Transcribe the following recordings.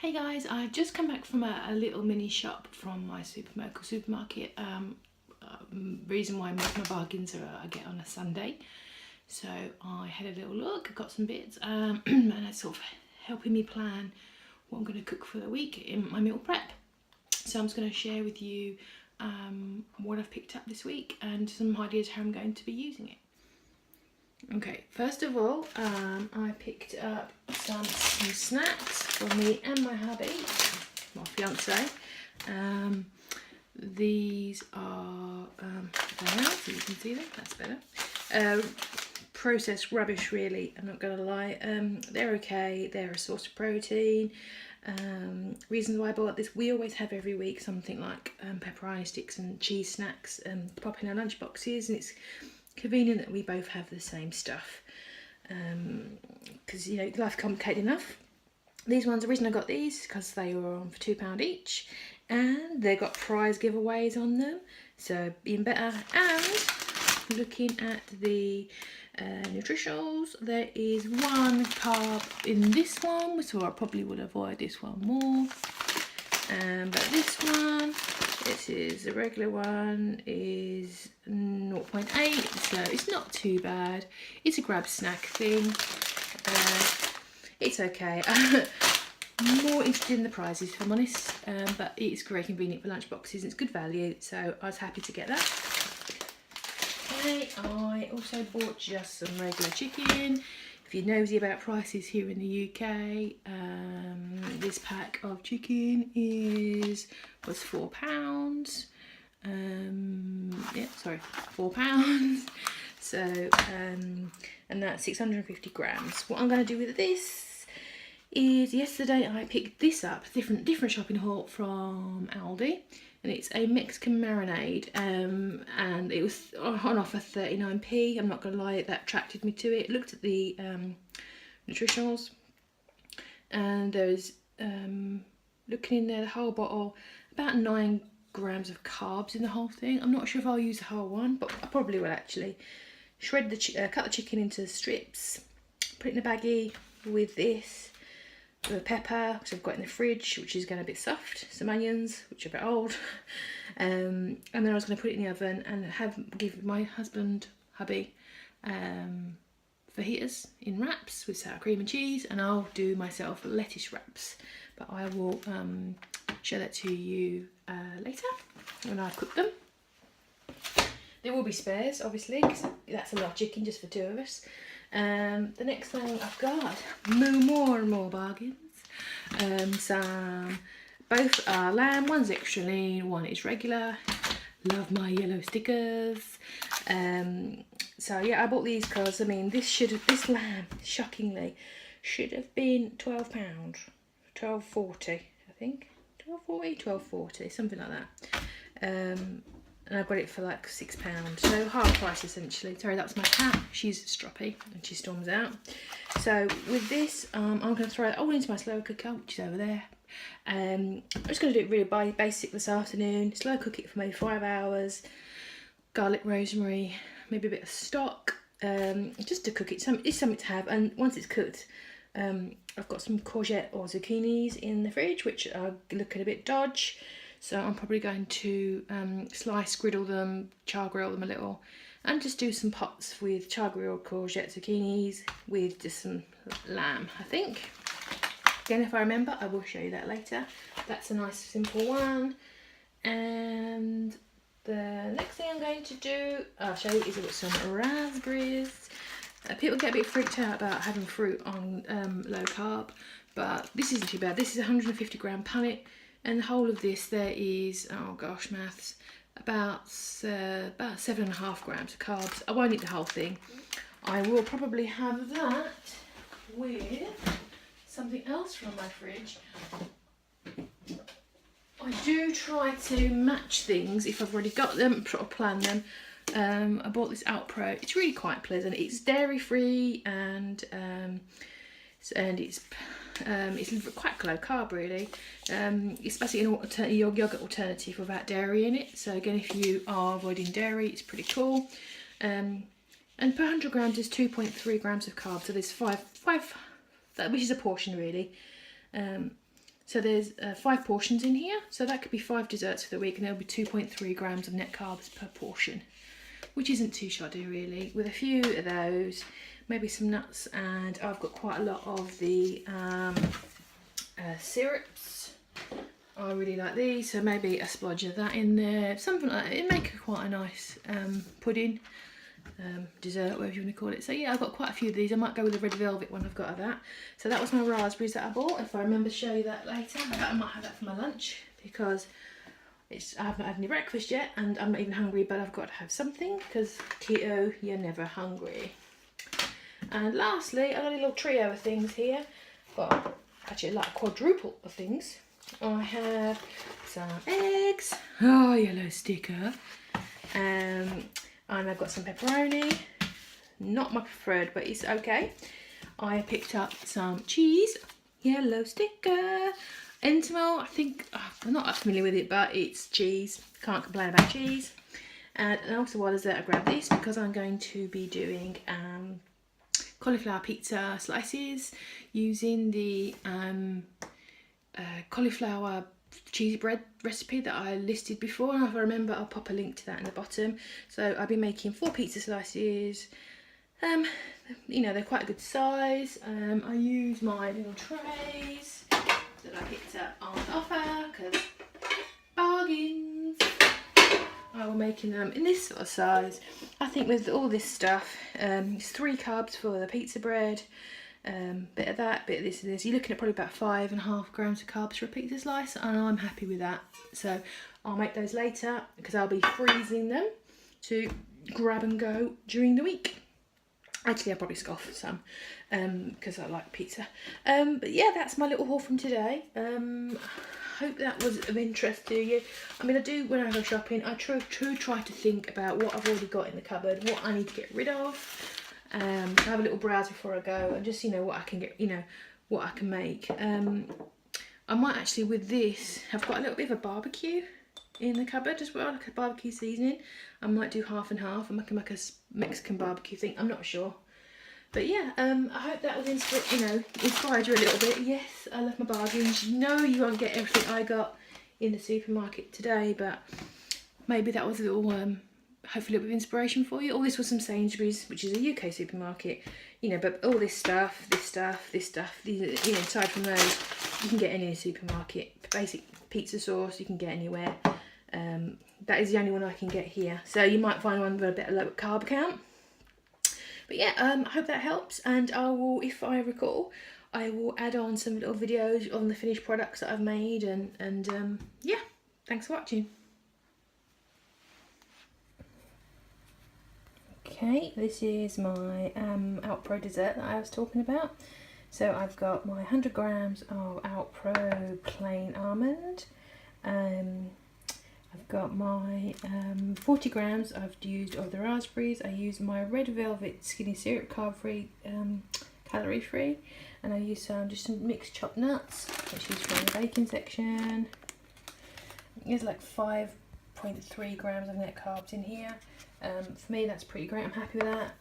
Hey guys, I've just come back from a little mini shop from my local supermarket. Reason why my bargains are I get on a Sunday. So I had a little look, got some bits, and it's sort of helping me plan what I'm going to cook for the week in my meal prep. So I'm just going to share with you what I've picked up this week and some ideas how I'm going to be using it. Okay, first of all, I picked up some snacks for me and my hubby, my fiance. These are, so you can see them, that's better. Processed rubbish really, I'm not going to lie. They're okay, they're a source of protein. Reasons why I bought this, we always have every week something like pepperoni sticks and cheese snacks to pop in our lunch boxes, and it's convenient that we both have the same stuff, because you know, life complicated enough. These ones, the reason I got these because they were on for £2 each, and they got prize giveaways on them, so even better. And looking at the nutritionals, there is one carb in this one, so I probably would avoid this one more. But this one, this is the regular one, is 0.8, so it's not too bad. It's a grab snack thing. It's okay. More interested in the prizes, if I'm honest, but it's very convenient for lunch boxes and it's good value, so I was happy to get that. Okay, I also bought just some regular chicken. If you're nosy about prices here in the UK, this pack of chicken was £4. Yeah, sorry, £4. So, and that's 650 grams. What I'm going to do with this is, yesterday I picked this up, different shopping haul from Aldi, and it's a Mexican marinade, and it was on offer 39p. I'm not going to lie, that attracted me to it. Looked at the nutritionals, and there's looking in there, the whole bottle, about 9 grams of carbs in the whole thing. I'm not sure if I'll use the whole one, but I probably will actually. Shred the cut the chicken into strips, put it in a baggie with this, with a pepper, which I've got in the fridge, which is going a bit soft, some onions, which are a bit old, and then I was going to put it in the oven and give my hubby, fajitas in wraps with sour cream and cheese, and I'll do myself lettuce wraps, but I will show that to you later when I've cooked them. There will be spares, obviously, because that's a lot of chicken just for 2 of us. The next thing I've got, more and more bargains. Both are lamb, one's extra lean, one is regular. Love my yellow stickers. So yeah, I bought these because, I mean, this lamb, shockingly, should have been £12, £12.40, I think. £12.40, something like that. And I got it for like £6, so half price essentially. Sorry, that was my cat. She's stroppy and she storms out. So with this, I'm going to throw it all into my slow cooker, which is over there. I'm just going to do it really basic this afternoon. Slow cook it for maybe 5 hours. Garlic, rosemary, maybe a bit of stock, just to cook it. It's something to have. And once it's cooked, I've got some courgette or zucchinis in the fridge, which are looking a bit dodge. So I'm probably going to slice, griddle them, char grill them a little, and just do some pots with char grilled courgette zucchinis with just some lamb, I think. Again, if I remember, I will show you that later. That's a nice simple one. And the next thing I'm going to do, I'll show you, is I've got some raspberries. People get a bit freaked out about having fruit on low carb, but this isn't too bad. This is a 150 gram punnet. And the whole of this, there is, oh gosh, maths, about 7.5 grams of carbs. I won't eat the whole thing. I will probably have that with something else from my fridge. I do try to match things if I've already got them, or plan them. I bought this Outpro. It's really quite pleasant. It's dairy free and it's quite low carb really. It's basically a yogurt alternative without dairy in it. So again, if you are avoiding dairy, it's pretty cool. And per 100 grams is 2.3 grams of carbs. So there's five, which is a portion really. So there's 5 portions in here, so that could be 5 desserts for the week, and there'll be 2.3 grams of net carbs per portion, which isn't too shoddy really. With a few of those, maybe some nuts, and I've got quite a lot of the syrups. I really like these, so maybe a splodge of that in there, something like that. It'd make quite a nice pudding, dessert, whatever you want to call it. So yeah, I've got quite a few of these. I might go with the red velvet one I've got of that. So that was my raspberries that I bought. If I remember to show you that later, I might have that for my lunch, because I haven't had any breakfast yet and I'm not even hungry, but I've got to have something, because keto, you're never hungry. And lastly, I've got a little trio of things here. Well, actually like a quadruple of things. I have some eggs, yellow sticker, and I've got some pepperoni, not my preferred, but it's okay. I picked up some cheese, yellow sticker, Entomol, I think, I'm not that familiar with it, but it's cheese, can't complain about cheese. And also while I was there, I grabbed this because I'm going to be doing cauliflower pizza slices using the cauliflower cheesy bread recipe that I listed before, and if I remember I'll pop a link to that in the bottom. So I'll be making 4 pizza slices. You know, they're quite a good size. I use my little trays that I picked up on offer, because bargains. I will making them in this sort of size. I think with all this stuff, it's 3 carbs for the pizza bread, bit of that, bit of this and this. You're looking at probably about 5.5 grams of carbs for a pizza slice, and I'm happy with that. So I'll make those later, because I'll be freezing them to grab and go during the week. Actually, I'll probably scoff some, because I like pizza. But yeah, that's my little haul from today. Hope that was of interest to you. I mean, I do, when I go shopping, I try to think about what I've already got in the cupboard, what I need to get rid of. Have a little browse before I go, and just, you know, what I can get, you know, what I can make. I might actually, with this, have got a little bit of a barbecue in the cupboard as well, like a barbecue seasoning. I might do half and half, and I can make a Mexican barbecue thing. I'm not sure. But yeah, I hope that was inspired you a little bit. Yes, I love my bargains. No, you won't get everything I got in the supermarket today, but maybe that was a little, hopefully a little bit of inspiration for you. All this was from Sainsbury's, which is a UK supermarket, you know, but all this stuff, you know, aside from those, you can get any supermarket. Basic pizza sauce, you can get anywhere. That is the only one I can get here. So you might find one with a bit of low carb count. But yeah, I hope that helps, and I will, if I recall, I will add on some little videos on the finished products that I've made, and yeah, thanks for watching. Okay, this is my Outpro dessert that I was talking about. So I've got my 100 grams of Outpro plain almond. I've got my 40 grams I've used of the raspberries. I used my red velvet skinny syrup, carb-free, calorie-free, and I used just some mixed chopped nuts, which is from the baking section. There's like 5.3 grams of net carbs in here. For me, that's pretty great. I'm happy with that.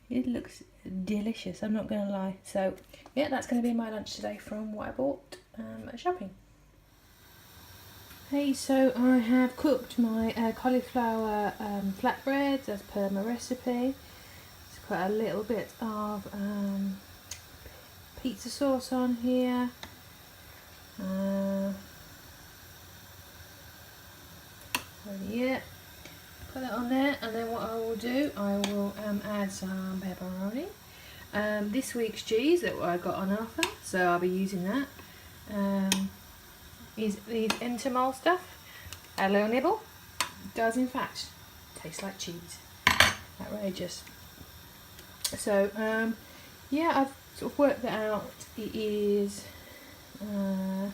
It looks delicious, I'm not going to lie. So yeah, that's going to be my lunch today from what I bought at shopping. Hey, so I have cooked my cauliflower flatbreads as per my recipe. It's quite a little bit of pizza sauce on here. Yeah, put that on there, and then what I will do, I will add some pepperoni. This week's cheese that I got on offer, so I'll be using that. Is these Entomol stuff. A little nibble. Does in fact taste like cheese. Outrageous. So yeah, I've sort of worked that out. It is I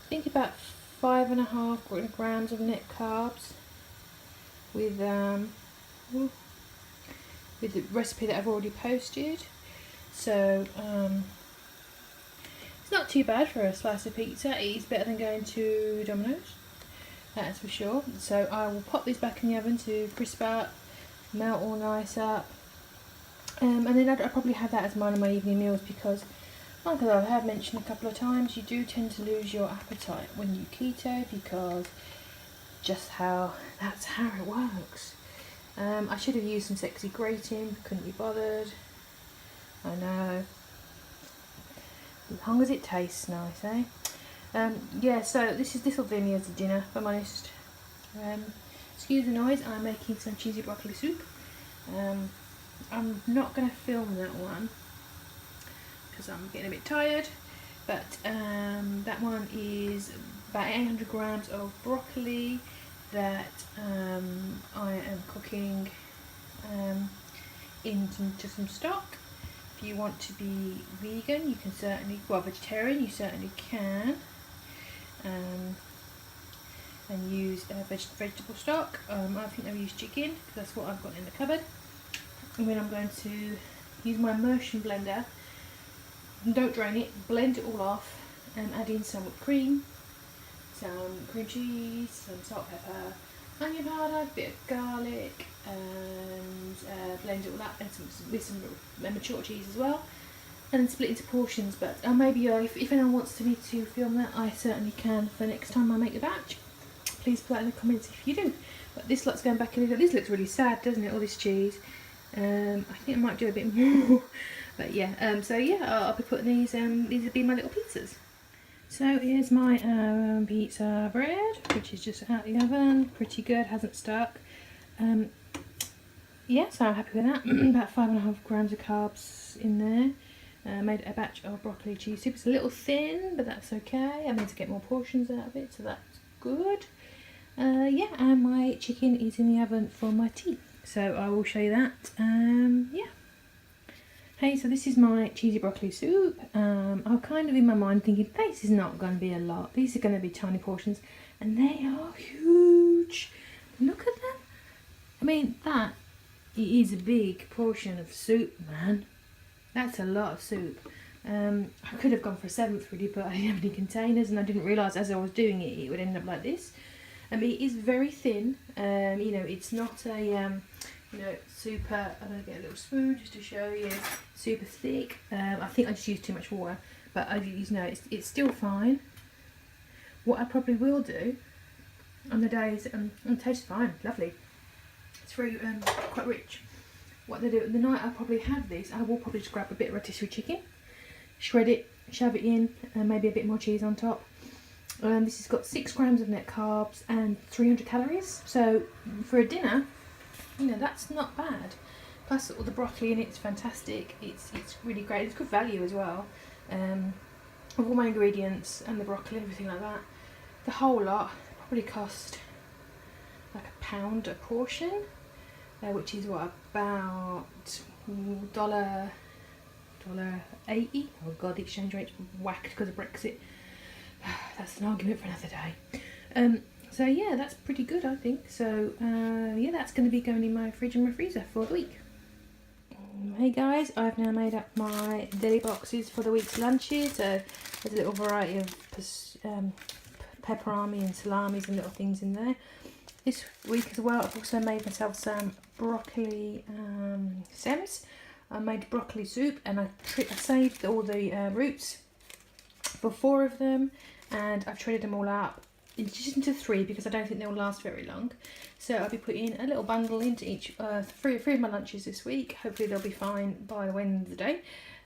think about 5.5 grams of net carbs with the recipe that I've already posted. So it's not too bad for a slice of pizza. It is better than going to Domino's, that's for sure. So I will pop these back in the oven to crisp up, melt all nice up, and then I'll probably have that as one of my evening meals, because like I have mentioned a couple of times, you do tend to lose your appetite when you keto because that's how it works. I should have used some sexy grating, couldn't be bothered. I know. As long as it tastes nice, eh? Yeah, so this will do me as a dinner, if I'm honest. Excuse the noise, I'm making some cheesy broccoli soup. I'm not going to film that one because I'm getting a bit tired, but that one is about 800 grams of broccoli that I am cooking into some stock. If you want to be vegan, you can certainly, well, vegetarian, you certainly can, and use vegetable stock. I think I've used chicken because that's what I've got in the cupboard. And then I'm going to use my immersion blender. Don't drain it, blend it all off, and add in some whipped cream, some cream cheese, some salt, pepper, onion powder, a bit of garlic, and blend it all up, and with some mature cheese as well, and then split into portions. But maybe if anyone wants me to film that, I certainly can for next time I make the batch. Please put that in the comments if you do. But this lot's going back in. This looks really sad, doesn't it? All this cheese. I think I might do a bit more. But yeah, so yeah, I'll be putting these will be my little pizzas. So here's my pizza bread, which is just out the oven, pretty good, hasn't stuck. Yeah, so I'm happy with that. About 5.5 grams of carbs in there. Made a batch of broccoli cheese soup. It's a little thin, but that's okay. I need to get more portions out of it, so that's good. Yeah, and my chicken is in the oven for my tea, so I will show you that. Yeah. Hey, so this is my cheesy broccoli soup. I'm kind of in my mind thinking, this is not going to be a lot. These are going to be tiny portions, and they are huge. Look at them. I mean, that is a big portion of soup, man. That's a lot of soup. I could have gone for a 7th really, but I didn't have any containers, and I didn't realise as I was doing it, it would end up like this. It is very thin. You know, it's not a you know, super, I'm going to get a little spoon just to show you, super thick. I think I just used too much water, but you know, it's still fine. What I probably will do on the days, it tastes fine, lovely. It's very, quite rich. What they do, the night I probably have this, I will probably just grab a bit of rotisserie chicken, shred it, shove it in, and maybe a bit more cheese on top. This has got 6 grams of net carbs and 300 calories. So for a dinner, you know, that's not bad. Plus all the broccoli in it's fantastic. It's really great. It's good value as well. With all my ingredients and the broccoli and everything like that, the whole lot probably cost like £1 a portion, which is what, about $1.80. Oh god, the exchange rate's whacked because of Brexit. That's an argument for another day. So yeah, that's pretty good, I think. So yeah, that's going to be going in my fridge and my freezer for the week. Hey guys, I've now made up my deli boxes for the week's lunches. So there's a little variety of pepperami and salamis and little things in there. This week as well, I've also made myself some broccoli stems. I made broccoli soup, and I saved all the roots for 4 of them, and I've shredded them all up just into 3 because I don't think they'll last very long. So I'll be putting a little bundle into each 3 of my lunches this week. Hopefully they'll be fine by the end of the day.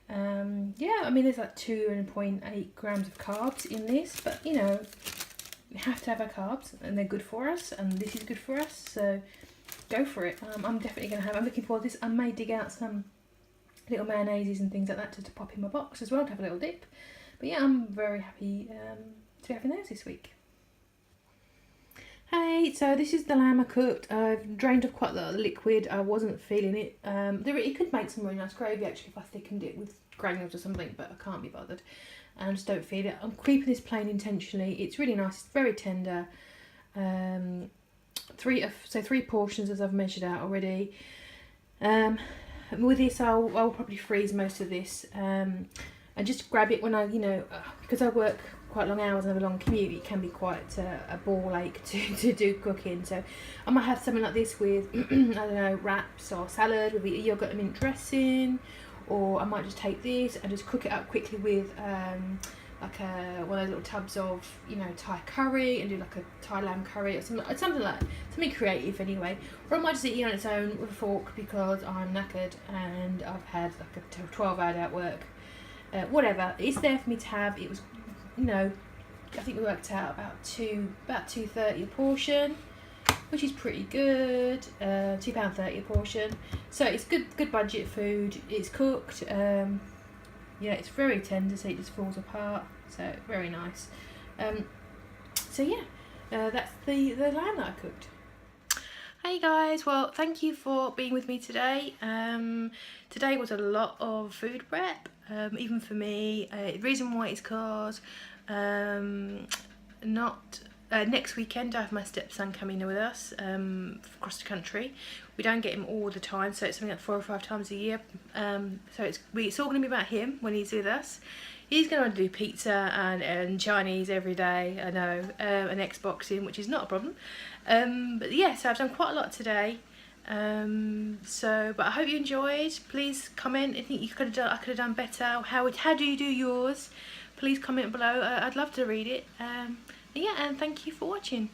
Yeah, I mean, there's like 2.8 grams of carbs in this, but you know, we have to have our carbs and they're good for us, and this is good for us, so go for it. I'm definitely going to have, I'm looking forward to this. I may dig out some little mayonnaises and things like that to pop in my box as well to have a little dip. But yeah, I'm very happy to be having those this week. Hey, so this is the lamb I cooked. I've drained off quite a lot of liquid. I wasn't feeling it. It could make some really nice gravy actually if I thickened it with granules or something, but I can't be bothered. And I just don't feel it. I'm keeping this plain intentionally. It's really nice. It's very tender. 3 portions as I've measured out already. With this, I'll probably freeze most of this. And just grab it when I, you know, because I work quite long hours and have a long commute, it can be quite a ball ache to do cooking. So I might have something like this with, I don't know, wraps or salad with a yoghurt and mint dressing, or I might just take this and just cook it up quickly with like one of those little tubs of, you know, Thai curry, and do like a Thai lamb curry or something like something creative anyway. Or I might just eat it on its own with a fork because I'm knackered and I've had like a 12-hour day at work. Whatever, it's there for me to have. It was, you know, I think we worked out about £2.30 a portion, which is pretty good. £2.30 a portion, so it's good budget food. It's cooked. Yeah, it's very tender, so it just falls apart. So very nice. So yeah, that's the lamb that I cooked. Hey guys, well, thank you for being with me today. Today was a lot of food prep, even for me. The reason why is because next weekend I have my stepson coming with us across the country. We don't get him all the time, so it's something like 4 or 5 times a year. So it's all going to be about him when he's with us. He's going to do pizza and Chinese every day, I know, and Xboxing, which is not a problem. But yeah, so I've done quite a lot today. But I hope you enjoyed. Please comment. I think I could have done better. How do you do yours? Please comment below. I'd love to read it. Yeah, and thank you for watching.